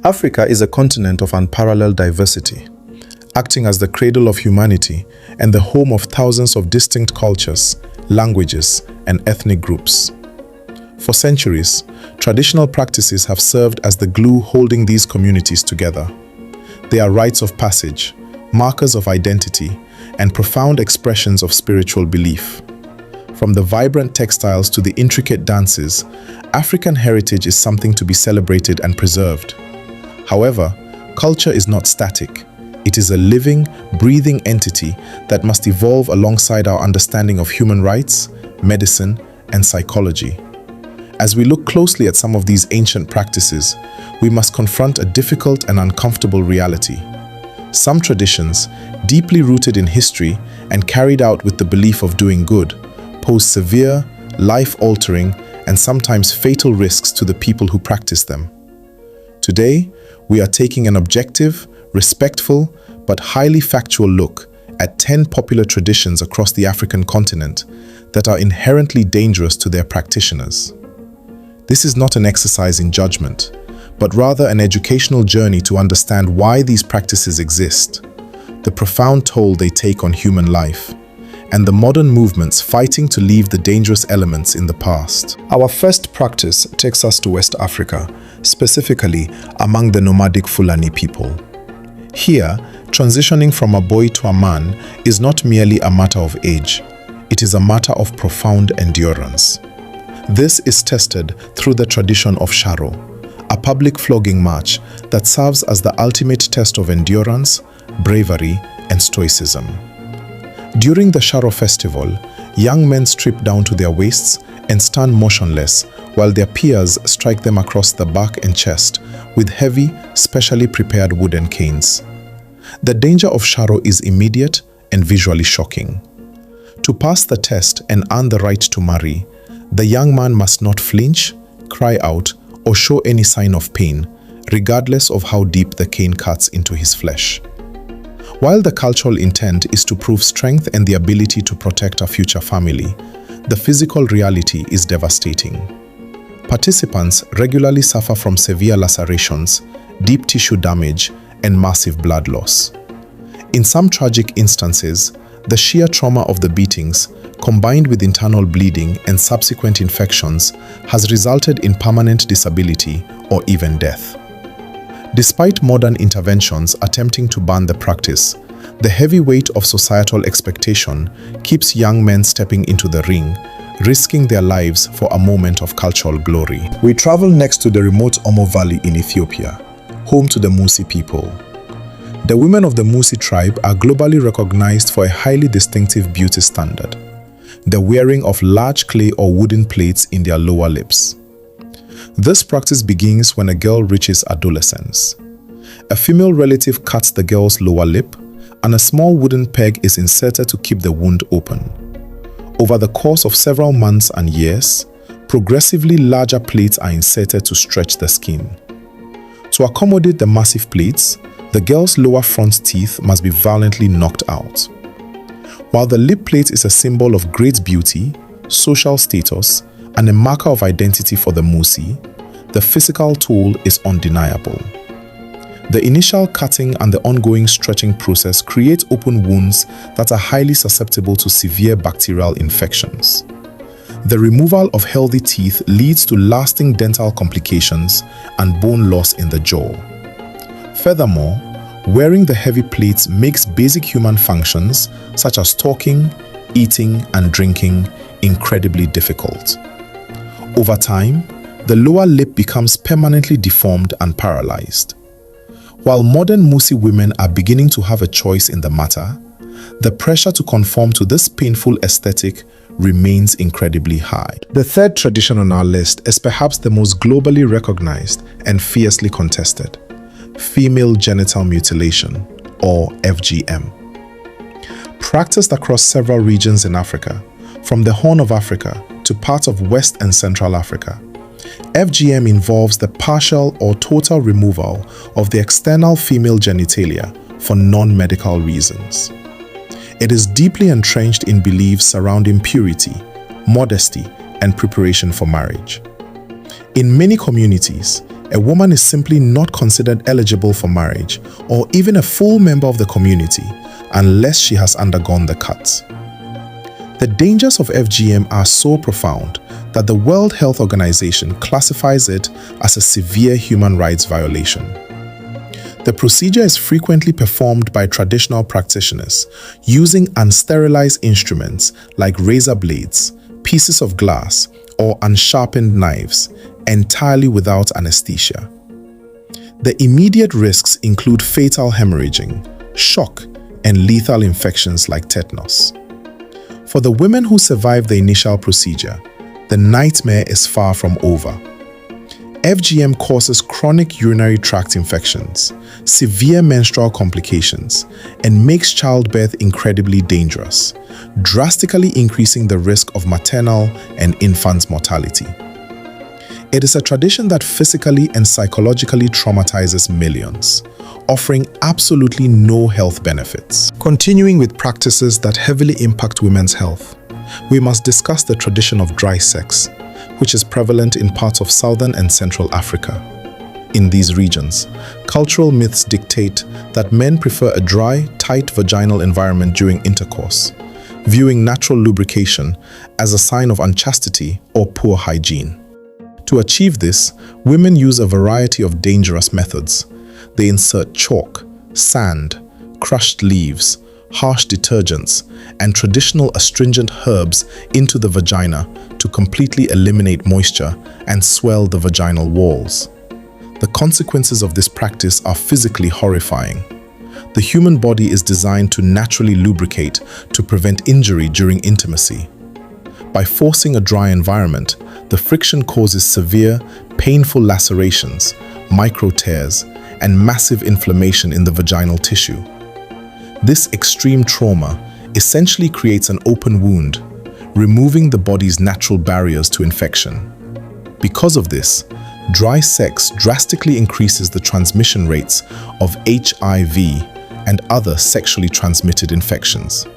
Africa is a continent of unparalleled diversity, acting as the cradle of humanity and the home of thousands of distinct cultures, languages, and ethnic groups. For centuries, traditional practices have served as the glue holding these communities together. They are rites of passage, markers of identity, and profound expressions of spiritual belief. From the vibrant textiles to the intricate dances, African heritage is something to be celebrated and preserved. However, culture is not static. It is a living, breathing entity that must evolve alongside our understanding of human rights, medicine, and psychology. As we look closely at some of these ancient practices, we must confront a difficult and uncomfortable reality. Some traditions, deeply rooted in history and carried out with the belief of doing good, pose severe, life-altering, and sometimes fatal risks to the people who practice them. Today, we are taking an objective, respectful, but highly factual look at 10 popular traditions across the African continent that are inherently dangerous to their practitioners. This is not an exercise in judgment, but rather an educational journey to understand why these practices exist, the profound toll they take on human life, and the modern movements fighting to leave the dangerous elements in the past. Our first practice takes us to West Africa, specifically among the nomadic Fulani people. Here, transitioning from a boy to a man is not merely a matter of age, it is a matter of profound endurance. This is tested through the tradition of Sharo, a public flogging march that serves as the ultimate test of endurance, bravery, and stoicism. During the Sharo festival, young men strip down to their waists and stand motionless while their peers strike them across the back and chest with heavy, specially prepared wooden canes. The danger of Sharo is immediate and visually shocking. To pass the test and earn the right to marry, the young man must not flinch, cry out, or show any sign of pain, regardless of how deep the cane cuts into his flesh. While the cultural intent is to prove strength and the ability to protect a future family, the physical reality is devastating. Participants regularly suffer from severe lacerations, deep tissue damage, and massive blood loss. In some tragic instances, the sheer trauma of the beatings, combined with internal bleeding and subsequent infections, has resulted in permanent disability or even death. Despite modern interventions attempting to ban the practice, the heavy weight of societal expectation keeps young men stepping into the ring, risking their lives for a moment of cultural glory. We travel next to the remote Omo Valley in Ethiopia, home to the Musi people. The women of the Musi tribe are globally recognized for a highly distinctive beauty standard, the wearing of large clay or wooden plates in their lower lips. This practice begins when a girl reaches adolescence. A female relative cuts the girl's lower lip, and a small wooden peg is inserted to keep the wound open. Over the course of several months and years, progressively larger plates are inserted to stretch the skin. To accommodate the massive plates, the girl's lower front teeth must be violently knocked out. While the lip plate is a symbol of great beauty, social status, and a marker of identity for the Musi, the physical toll is undeniable. The initial cutting and the ongoing stretching process create open wounds that are highly susceptible to severe bacterial infections. The removal of healthy teeth leads to lasting dental complications and bone loss in the jaw. Furthermore, wearing the heavy plates makes basic human functions such as talking, eating, and drinking incredibly difficult. Over time, the lower lip becomes permanently deformed and paralyzed. While modern Musi women are beginning to have a choice in the matter, the pressure to conform to this painful aesthetic remains incredibly high. The third tradition on our list is perhaps the most globally recognized and fiercely contested: female genital mutilation, or FGM. Practiced across several regions in Africa, from the Horn of Africa to parts of West and Central Africa, FGM involves the partial or total removal of the external female genitalia for non-medical reasons. It is deeply entrenched in beliefs surrounding purity, modesty, and preparation for marriage. In many communities, a woman is simply not considered eligible for marriage or even a full member of the community unless she has undergone the cuts. The dangers of FGM are so profound that the World Health Organization classifies it as a severe human rights violation. The procedure is frequently performed by traditional practitioners using unsterilized instruments like razor blades, pieces of glass, or unsharpened knives, entirely without anesthesia. The immediate risks include fatal hemorrhaging, shock, and lethal infections like tetanus. For the women who survive the initial procedure, the nightmare is far from over. FGM causes chronic urinary tract infections, severe menstrual complications, and makes childbirth incredibly dangerous, drastically increasing the risk of maternal and infant mortality. It is a tradition that physically and psychologically traumatizes millions, offering absolutely no health benefits. Continuing with practices that heavily impact women's health, we must discuss the tradition of dry sex, which is prevalent in parts of Southern and Central Africa. In these regions, cultural myths dictate that men prefer a dry, tight vaginal environment during intercourse, viewing natural lubrication as a sign of unchastity or poor hygiene. To achieve this, women use a variety of dangerous methods. They insert chalk, sand, crushed leaves, harsh detergents, and traditional astringent herbs into the vagina to completely eliminate moisture and swell the vaginal walls. The consequences of this practice are physically horrifying. The human body is designed to naturally lubricate to prevent injury during intimacy. By forcing a dry environment, the friction causes severe, painful lacerations, micro tears, and massive inflammation in the vaginal tissue. This extreme trauma essentially creates an open wound, removing the body's natural barriers to infection. Because of this, dry sex drastically increases the transmission rates of HIV and other sexually transmitted infections.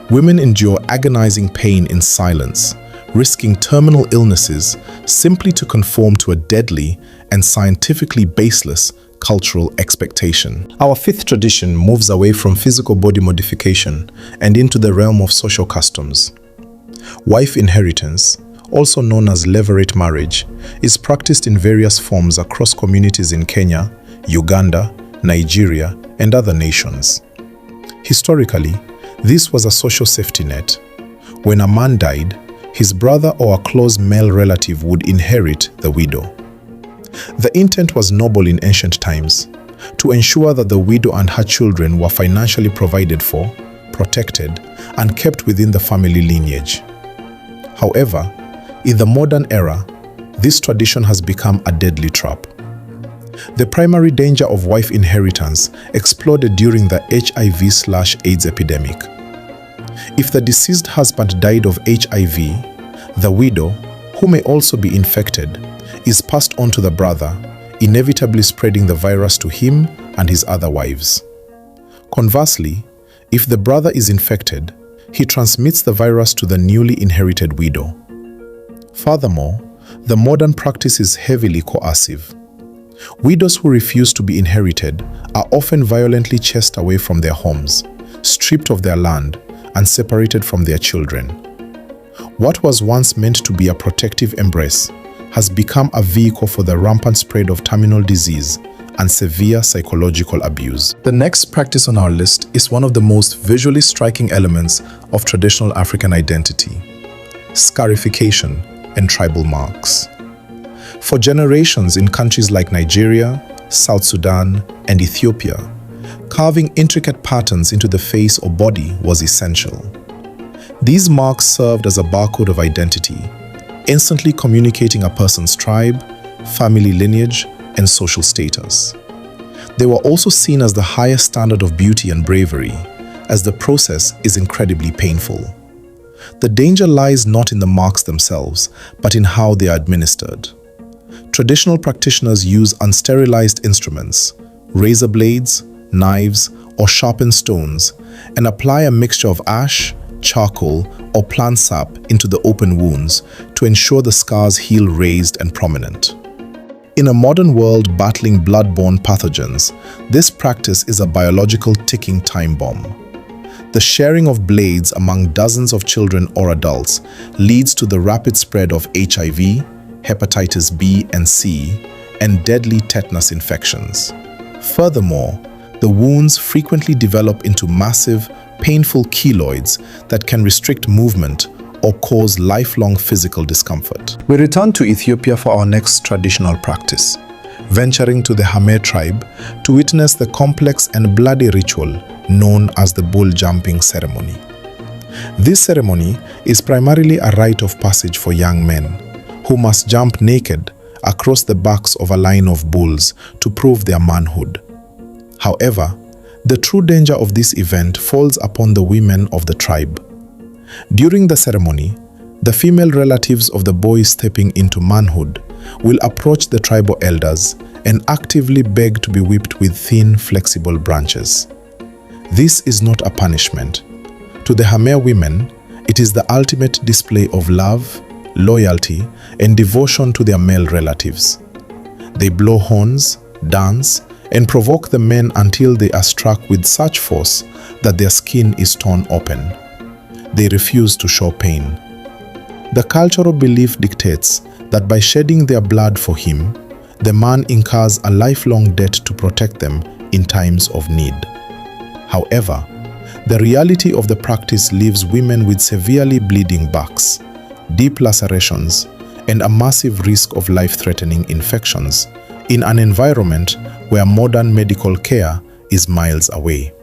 Women endure agonizing pain in silence, risking terminal illnesses simply to conform to a deadly and scientifically baseless cultural expectation. Our fifth tradition moves away from physical body modification and into the realm of social customs. Wife inheritance, also known as levirate marriage, is practiced in various forms across communities in Kenya, Uganda, Nigeria, and other nations. Historically, this was a social safety net. When a man died, his brother or a close male relative would inherit the widow. The intent was noble in ancient times, to ensure that the widow and her children were financially provided for, protected, and kept within the family lineage. However, in the modern era, this tradition has become a deadly trap. The primary danger of wife inheritance exploded during the HIV/AIDS epidemic. If the deceased husband died of HIV, the widow, who may also be infected, is passed on to the brother, inevitably spreading the virus to him and his other wives. Conversely, if the brother is infected, he transmits the virus to the newly inherited widow. Furthermore, the modern practice is heavily coercive. Widows who refuse to be inherited are often violently chased away from their homes, stripped of their land, and separated from their children. What was once meant to be a protective embrace has become a vehicle for the rampant spread of terminal disease and severe psychological abuse. The next practice on our list is one of the most visually striking elements of traditional African identity: scarification and tribal marks. For generations in countries like Nigeria, South Sudan, and Ethiopia, carving intricate patterns into the face or body was essential. These marks served as a barcode of identity, instantly communicating a person's tribe, family lineage, and social status. They were also seen as the highest standard of beauty and bravery, as the process is incredibly painful. The danger lies not in the marks themselves, but in how they are administered. Traditional practitioners use unsterilized instruments, razor blades, knives, or sharpened stones, and apply a mixture of ash, charcoal, or plant sap into the open wounds to ensure the scars heal raised and prominent. In a modern world battling blood-borne pathogens, this practice is a biological ticking time bomb. The sharing of blades among dozens of children or adults leads to the rapid spread of HIV, hepatitis B and C, and deadly tetanus infections. Furthermore, the wounds frequently develop into massive, painful keloids that can restrict movement or cause lifelong physical discomfort. We return to Ethiopia for our next traditional practice, venturing to the Hamer tribe to witness the complex and bloody ritual known as the bull jumping ceremony. This ceremony is primarily a rite of passage for young men who must jump naked across the backs of a line of bulls to prove their manhood. However, the true danger of this event falls upon the women of the tribe. During the ceremony, the female relatives of the boy stepping into manhood will approach the tribal elders and actively beg to be whipped with thin, flexible branches. This is not a punishment. To the Hamer women, it is the ultimate display of love, loyalty, and devotion to their male relatives. They blow horns, dance, and provoke the men until they are struck with such force that their skin is torn open. They refuse to show pain. The cultural belief dictates that by shedding their blood for him, the man incurs a lifelong debt to protect them in times of need. However, the reality of the practice leaves women with severely bleeding backs, deep lacerations, and a massive risk of life-threatening infections in an environment where modern medical care is miles away.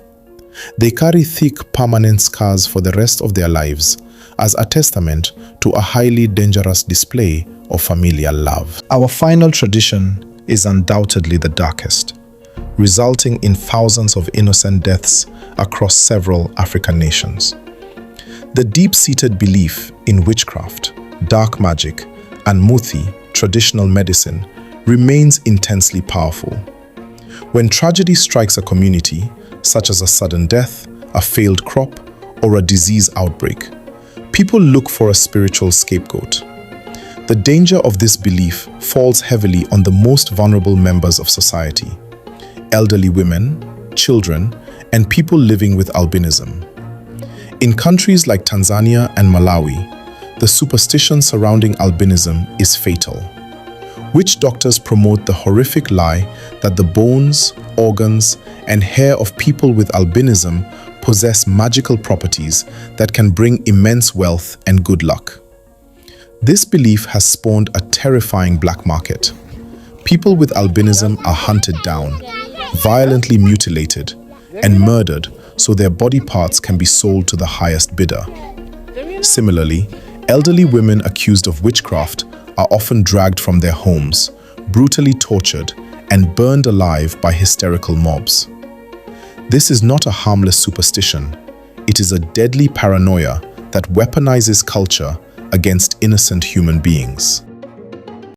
They carry thick, permanent scars for the rest of their lives as a testament to a highly dangerous display of familial love. Our final tradition is undoubtedly the darkest, resulting in thousands of innocent deaths across several African nations. The deep-seated belief in witchcraft, dark magic, and muthi, traditional medicine, remains intensely powerful. When tragedy strikes a community, such as a sudden death, a failed crop, or a disease outbreak, people look for a spiritual scapegoat. The danger of this belief falls heavily on the most vulnerable members of society: elderly women, children, and people living with albinism. In countries like Tanzania and Malawi, the superstition surrounding albinism is fatal. Witch doctors promote the horrific lie that the bones, organs, and hair of people with albinism possess magical properties that can bring immense wealth and good luck. This belief has spawned a terrifying black market. People with albinism are hunted down, violently mutilated, and murdered so their body parts can be sold to the highest bidder. Similarly, elderly women accused of witchcraft are often dragged from their homes, brutally tortured, and burned alive by hysterical mobs. This is not a harmless superstition. It is a deadly paranoia that weaponizes culture against innocent human beings.